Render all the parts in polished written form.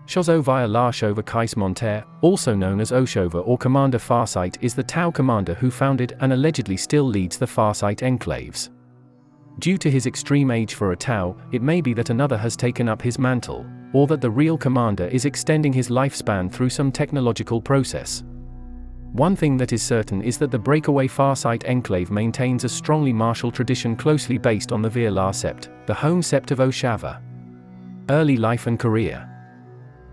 Shas'O Vior'la Sept Mont'yr, also known as Shovah or Commander Farsight, is the Tau commander who founded and allegedly still leads the Farsight Enclaves. Due to his extreme age for a Tau, it may be that another has taken up his mantle, or that the real commander is extending his lifespan through some technological process. One thing that is certain is that the breakaway Farsight Enclave maintains a strongly martial tradition closely based on the Vior'la Sept, the home sept of Shovah. Early life and career.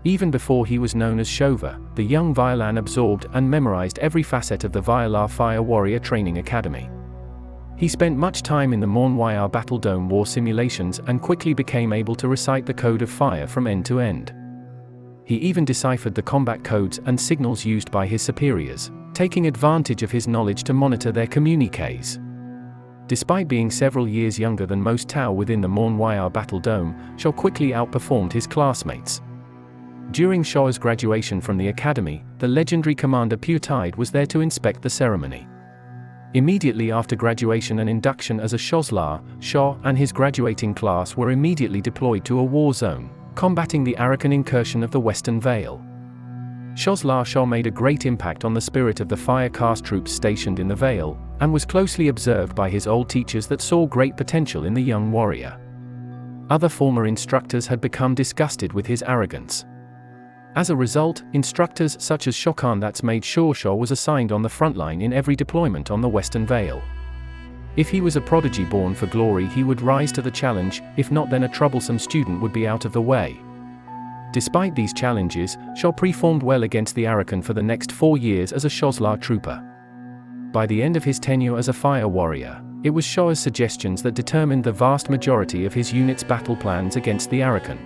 Even before he was known as Shovah, the young Vior'lan absorbed and memorized every facet of the Vior'la Fire Warrior Training Academy. He spent much time in the Mont'yr Battle Dome war simulations and quickly became able to recite the code of fire from end to end. He even deciphered the combat codes and signals used by his superiors, taking advantage of his knowledge to monitor their communiques. Despite being several years younger than most Tau within the Mont'yr Battle Dome, Shovah quickly outperformed his classmates. During Shovah's graduation from the academy, the legendary Commander Farsight was there to inspect the ceremony. Immediately after graduation and induction as a Shovah and his graduating class were immediately deployed to a war zone, combating the Arakan incursion of the Western Vale. Shovah made a great impact on the spirit of the Fire Caste troops stationed in the Vale, and was closely observed by his old teachers that saw great potential in the young warrior. Other former instructors had become disgusted with his arrogance. As a result, instructors such as Shas'O made sure Shovah was assigned on the front line in every deployment on the Western Vale. If he was a prodigy born for glory, he would rise to the challenge, if not, then a troublesome student would be out of the way. Despite these challenges, Shovah performed well against the Arakan for the next 4 years as a Shas'O trooper. By the end of his tenure as a fire warrior, it was Shovah's suggestions that determined the vast majority of his unit's battle plans against the Arakan.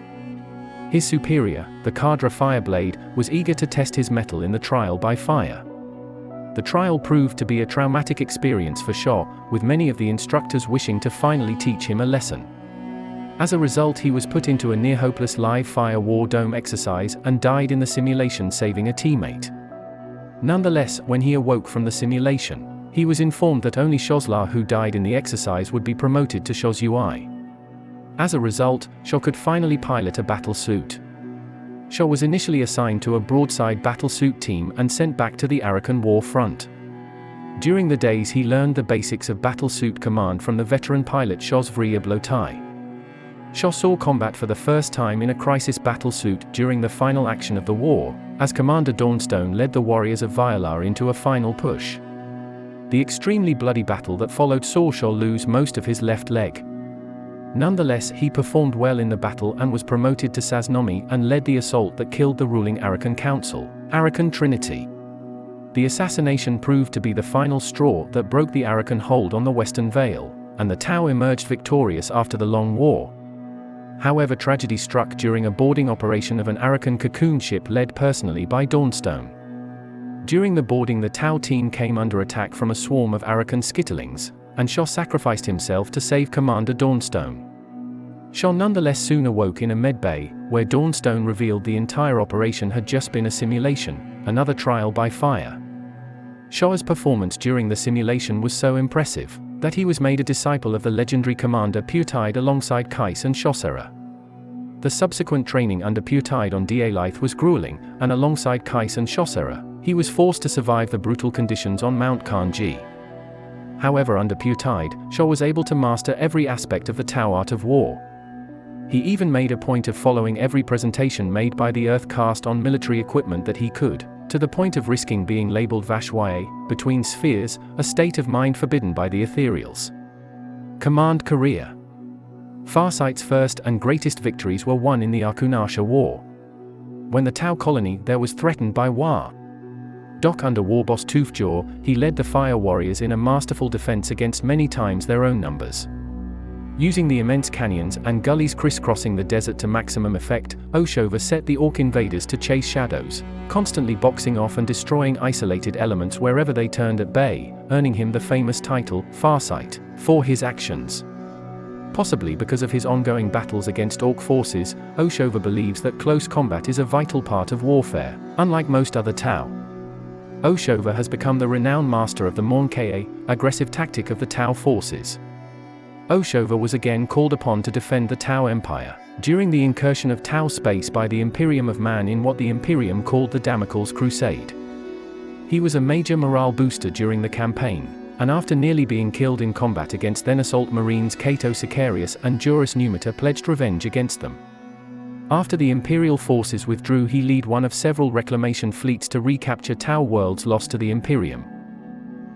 His superior, the Cadre Fireblade, was eager to test his mettle in the trial by fire. The trial proved to be a traumatic experience for Shovah, with many of the instructors wishing to finally teach him a lesson. As a result, he was put into a near-hopeless live fire war dome exercise and died in the simulation, saving a teammate. Nonetheless, when he awoke from the simulation, he was informed that only Shas'O who died in the exercise would be promoted to Shas'O. As a result, Shovah could finally pilot a battle suit. Shovah was initially assigned to a broadside battle suit team and sent back to the Arakan war front. During the days, he learned the basics of battle suit command from the veteran pilot Vior'la Sept. Shovah saw combat for the first time in a crisis battle suit during the final action of the war, as Commander Dawnstone led the warriors of Vior'la into a final push. The extremely bloody battle that followed saw Shovah lose most of his left leg. Nonetheless, he performed well in the battle and was promoted to Saznomi and led the assault that killed the ruling Arakan Council, Arakan Trinity. The assassination proved to be the final straw that broke the Arakan hold on the Western Vale, and the Tau emerged victorious after the long war. However, tragedy struck during a boarding operation of an Arakan cocoon ship led personally by Dawnstone. During the boarding, the Tau team came under attack from a swarm of Arakan skitterlings, and Shovah sacrificed himself to save Commander Dawnstone. Shovah nonetheless soon awoke in a medbay, where Dawnstone revealed the entire operation had just been a simulation, another trial by fire. Shovah's performance during the simulation was so impressive that he was made a disciple of the legendary Commander Farsight alongside Kais and Shas'O. The subsequent training under Farsight on Da'lith was grueling, and alongside Kais and Shas'O, he was forced to survive the brutal conditions on Mount Kanji. However, under Farsight, Shovah was able to master every aspect of the Tau art of war. He even made a point of following every presentation made by the Earth Caste on military equipment that he could, to the point of risking being labeled Vashwaye, between spheres, a state of mind forbidden by the ethereals. Command career. Farsight's first and greatest victories were won in the Arkunasha War. When the Tau colony there was threatened by War Doc under Warboss Toothjaw, he led the fire warriors in a masterful defense against many times their own numbers. Using the immense canyons and gullies crisscrossing the desert to maximum effect, Shovah set the Orc invaders to chase shadows, constantly boxing off and destroying isolated elements wherever they turned at bay, earning him the famous title, Farsight, for his actions. Possibly because of his ongoing battles against Orc forces, Shovah believes that close combat is a vital part of warfare, unlike most other Tau. Shovah has become the renowned master of the Mont'yr, aggressive tactic of the Tau forces. Shovah was again called upon to defend the Tau Empire, during the incursion of Tau space by the Imperium of Man in what the Imperium called the Damocles Crusade. He was a major morale booster during the campaign, and after nearly being killed in combat against then assault Marines Cato Sicarius and Juris Numita pledged revenge against them. After the Imperial forces withdrew, he led one of several reclamation fleets to recapture Tau worlds lost to the Imperium.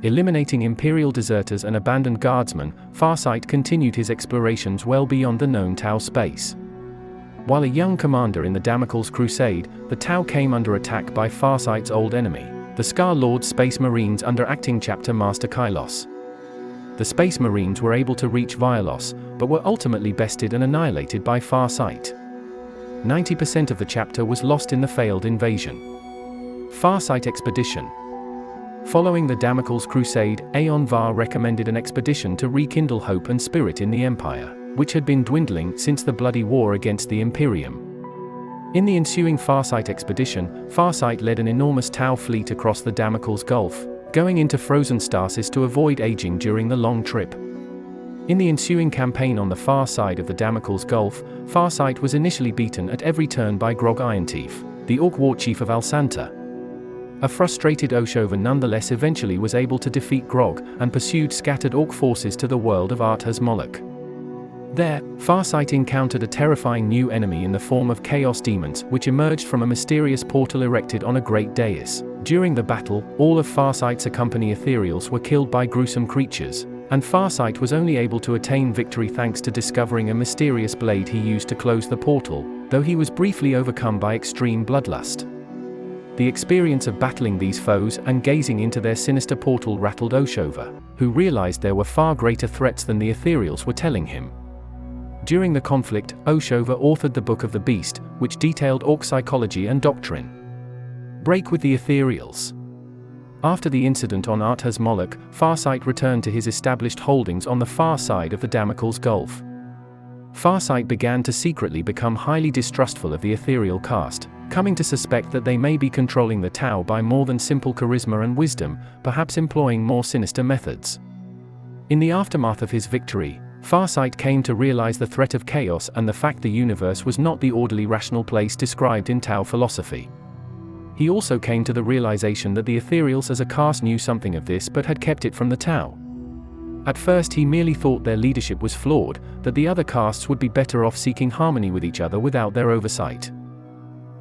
Eliminating Imperial deserters and abandoned guardsmen, Farsight continued his explorations well beyond the known Tau space. While a young commander in the Damocles Crusade, the Tau came under attack by Farsight's old enemy, the Scar Lord Space Marines under Acting Chapter Master Kylos. The Space Marines were able to reach Vior'la, but were ultimately bested and annihilated by Farsight. 90% of the chapter was lost in the failed invasion. Farsight Expedition. Following the Damocles Crusade, Aeon Var recommended an expedition to rekindle hope and spirit in the Empire, which had been dwindling since the bloody war against the Imperium. In the ensuing Farsight expedition, Farsight led an enormous Tau fleet across the Damocles Gulf, going into frozen stasis to avoid aging during the long trip. In the ensuing campaign on the far side of the Damocles Gulf, Farsight was initially beaten at every turn by Grog Ironteeth, the Orc war chief of Alsanta. A frustrated Shovah nonetheless eventually was able to defeat Grog, and pursued scattered Orc forces to the world of Arthas Moloch. There, Farsight encountered a terrifying new enemy in the form of Chaos Demons, which emerged from a mysterious portal erected on a great dais. During the battle, all of Farsight's accompanying ethereals were killed by gruesome creatures, and Farsight was only able to attain victory thanks to discovering a mysterious blade he used to close the portal, though he was briefly overcome by extreme bloodlust. The experience of battling these foes and gazing into their sinister portal rattled Shovah, who realized there were far greater threats than the ethereals were telling him. During the conflict, Shovah authored the Book of the Beast, which detailed Orc psychology and doctrine. Break with the ethereals. After the incident on Arthas Moloch, Farsight returned to his established holdings on the far side of the Damocles Gulf. Farsight began to secretly become highly distrustful of the ethereal caste, coming to suspect that they may be controlling the Tau by more than simple charisma and wisdom, perhaps employing more sinister methods. In the aftermath of his victory, Farsight came to realize the threat of chaos and the fact the universe was not the orderly rational place described in Tau philosophy. He also came to the realization that the ethereals as a caste knew something of this but had kept it from the Tau. At first he merely thought their leadership was flawed, that the other castes would be better off seeking harmony with each other without their oversight.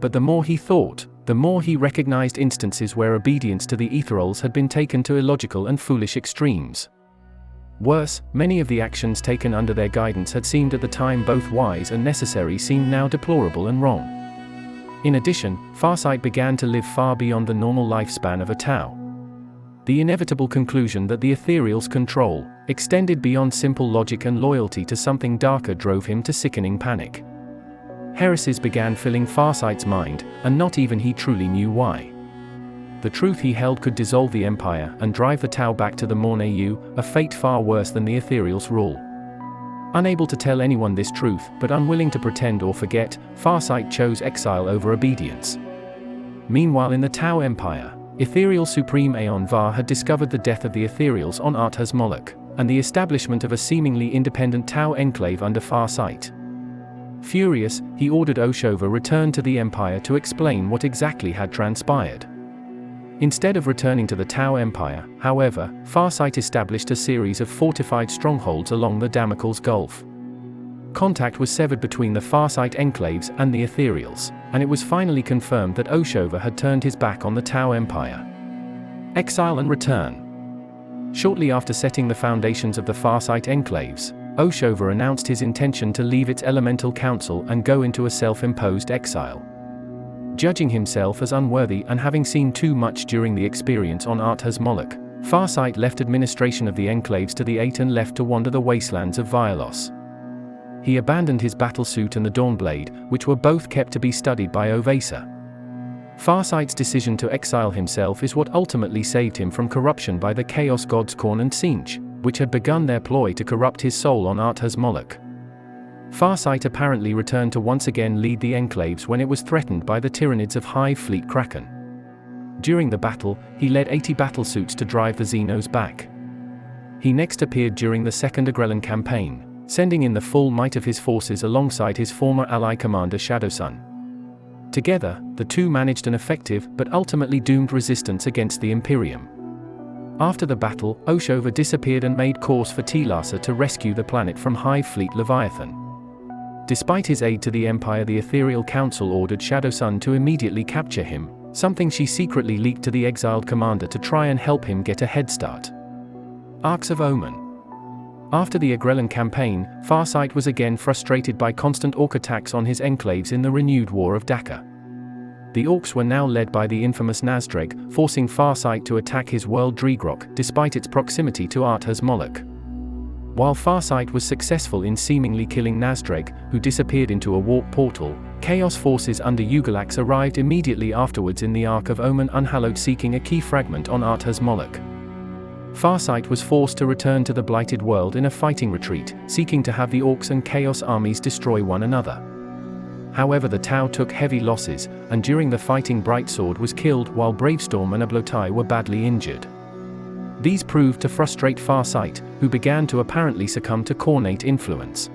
But the more he thought, the more he recognized instances where obedience to the ethereals had been taken to illogical and foolish extremes. Worse, many of the actions taken under their guidance had seemed at the time both wise and necessary seemed now deplorable and wrong. In addition, Farsight began to live far beyond the normal lifespan of a Tau. The inevitable conclusion that the ethereals' control extended beyond simple logic and loyalty to something darker drove him to sickening panic. Heresies began filling Farsight's mind, and not even he truly knew why. The truth he held could dissolve the Empire and drive the Tau back to the Mont'yr, a fate far worse than the ethereals' rule. Unable to tell anyone this truth, but unwilling to pretend or forget, Farsight chose exile over obedience. Meanwhile in the Tau Empire, Ethereal Supreme Aeon Var had discovered the death of the ethereals on Arthas Moloch, and the establishment of a seemingly independent Tau Enclave under Farsight. Furious, he ordered Shovah return to the Empire to explain what exactly had transpired. Instead of returning to the Tau Empire, however, Farsight established a series of fortified strongholds along the Damocles Gulf. Contact was severed between the Farsight Enclaves and the ethereals, and it was finally confirmed that Shovah had turned his back on the Tau Empire. Exile and return. Shortly after setting the foundations of the Farsight Enclaves, Shovah announced his intention to leave its elemental council and go into a self-imposed exile. Judging himself as unworthy and having seen too much during the experience on Arthas Moloch, Farsight left administration of the Enclaves to the Eight and left to wander the wastelands of Vior'la. He abandoned his battlesuit and the Dawnblade, which were both kept to be studied by Ovasa. Farsight's decision to exile himself is what ultimately saved him from corruption by the Chaos Gods Khorne and Tzeentch, which had begun their ploy to corrupt his soul on Arthas Moloch. Farsight apparently returned to once again lead the Enclaves when it was threatened by the Tyranids of Hive Fleet Kraken. During the battle, he led 80 battlesuits to drive the Xenos back. He next appeared during the Second Agrellan campaign, sending in the full might of his forces alongside his former ally Commander Shadowsun. Together, the two managed an effective but ultimately doomed resistance against the Imperium. After the battle, Shovah disappeared and made course for Tilasa to rescue the planet from Hive Fleet Leviathan. Despite his aid to the Empire, the Ethereal Council ordered Shadowsun to immediately capture him, something she secretly leaked to the exiled commander to try and help him get a head start. Arcs of Omen. After the Agrellan campaign, Farsight was again frustrated by constant Orc attacks on his enclaves in the renewed War of Daka. The Orcs were now led by the infamous Nazdreg, forcing Farsight to attack his world Dreegrok, despite its proximity to Arthas Moloch. While Farsight was successful in seemingly killing Nazdreg, who disappeared into a warp portal, Chaos forces under Ugalax arrived immediately afterwards in the Ark of Omen Unhallowed, seeking a key fragment on Arthas Moloch. Farsight was forced to return to the Blighted World in a fighting retreat, seeking to have the Orcs and Chaos armies destroy one another. However, the Tau took heavy losses, and during the fighting Brightsword was killed while Bravestorm and Ablotai were badly injured. These proved to frustrate Farsight, who began to apparently succumb to Khornate influence.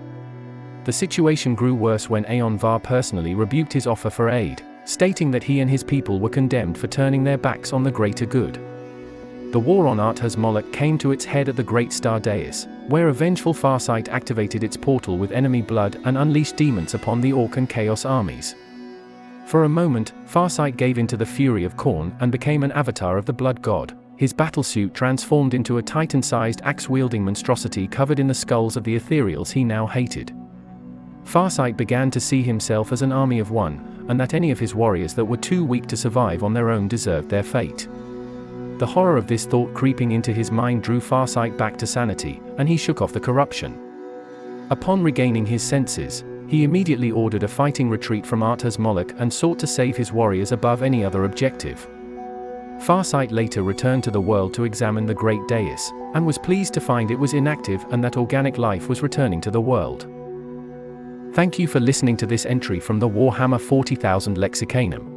The situation grew worse when Aeon Var personally rebuked his offer for aid, stating that he and his people were condemned for turning their backs on the greater good. The war on Arthas Moloch came to its head at the Great Star Dais, where a vengeful Farsight activated its portal with enemy blood and unleashed demons upon the Orc and Chaos armies. For a moment, Farsight gave in to the fury of Khorne and became an avatar of the Blood God. His battlesuit transformed into a titan-sized axe-wielding monstrosity covered in the skulls of the ethereals he now hated. Farsight began to see himself as an army of one, and that any of his warriors that were too weak to survive on their own deserved their fate. The horror of this thought creeping into his mind drew Farsight back to sanity, and he shook off the corruption. Upon regaining his senses, he immediately ordered a fighting retreat from Arthas Moloch and sought to save his warriors above any other objective. Farsight later returned to the world to examine the Great Dais, and was pleased to find it was inactive and that organic life was returning to the world. Thank you for listening to this entry from the Warhammer 40,000 Lexicanum.